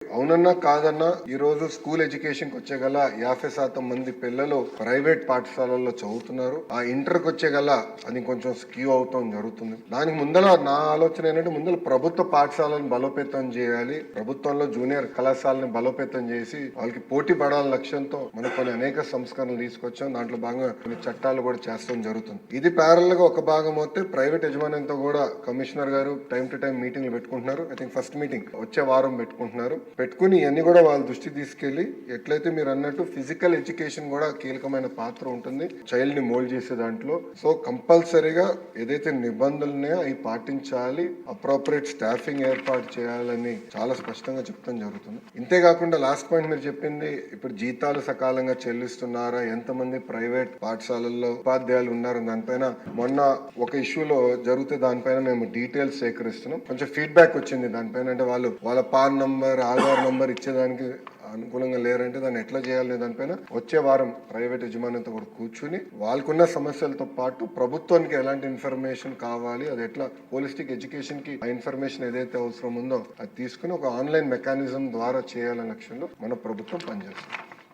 అవునన్నా కాదన్నా ఈ రోజు స్కూల్ ఎడ్యుకేషన్ కి వచ్చే గల 50% మంది పిల్లలు ప్రైవేట్ పాఠశాలల్లో చదువుతున్నారు. ఆ ఇంటర్ కి వచ్చే గల అది కొంచెం స్క్యూ అవుతాం జరుగుతుంది. దానికి ముందల నా ఆలోచన ఏంటంటే ముందల ప్రభుత్వ పాఠశాలను బలోపేతం చేయాలి. ప్రభుత్వంలో జూనియర్ కళాశాలని బలోపేతం చేసి వాళ్ళకి పోటీ పడాలని లక్ష్యంతో మనం కొన్ని అనేక సంస్కరణలు తీసుకొచ్చాం. దాంట్లో భాగంగా కొన్ని చట్టాలు కూడా చేస్తాం జరుగుతుంది. ఇది ప్యారల్ గా ఒక భాగం అయితే ప్రైవేట్ యజమానంతో కూడా కమిషనర్ గారు టైం టు టైం మీటింగ్లు పెట్టుకుంటున్నారు. ఐ థింక్ ఫస్ట్ మీటింగ్ వచ్చే వారం పెట్టుకుంటున్నారు. పెట్టుకుని ఇవన్నీ కూడా వాళ్ళ దృష్టి తీసుకెళ్లి ఎట్లయితే మీరు అన్నట్టు ఫిజికల్ ఎడ్యుకేషన్ కూడా కీలకమైన పాత్ర ఉంటుంది చైల్డ్ ని మోల్డ్ చేసే దాంట్లో. సో కంపల్సరీగా ఏదైతే నిబంధనలు ఉన్నాయో అవి పాటించాలి, అప్రోప్రియేట్ స్టాఫింగ్ ఏర్పాటు చేయాలని చాలా స్పష్టంగా చెప్తాం జరుగుతుంది. ఇంతేకాకుండా లాస్ట్ పాయింట్ మీరు చెప్పింది ఇప్పుడు జీతాలు సకాలంగా చెల్లిస్తున్నారా, ఎంతమంది ప్రైవేట్ పాఠశాలల్లో ఉపాధ్యాయులు ఉన్నారు దానిపైన మొన్న ఒక ఇష్యూలో జరిగితే దానిపైన మేము డీటెయిల్స్ సేకరిస్తున్నాం. కొంచెం ఫీడ్బ్యాక్ వచ్చింది దానిపైన. అంటే వాళ్ళు వాళ్ళ పాన్ నంబర్ ఆధార్ నంబర్ ఇచ్చేదానికి అనుకూలంగా లేరంటే దాన్ని ఎట్లా చేయాలనే దానిపైన వచ్చే వారం ప్రైవేట్ యజమానితో కూడా కూర్చుని వాళ్ళకున్న సమస్యలతో పాటు ప్రభుత్వానికి ఎలాంటి ఇన్ఫర్మేషన్ కావాలి, అది ఎట్లా హోలిస్టిక్ ఎడ్యుకేషన్ కి ఆ ఇన్ఫర్మేషన్ ఏదైతే అవసరం ఉందో అది తీసుకుని ఒక ఆన్లైన్ మెకానిజం ద్వారా చేయాలనే లక్ష్యంలో మన ప్రభుత్వం పనిచేస్తుంది.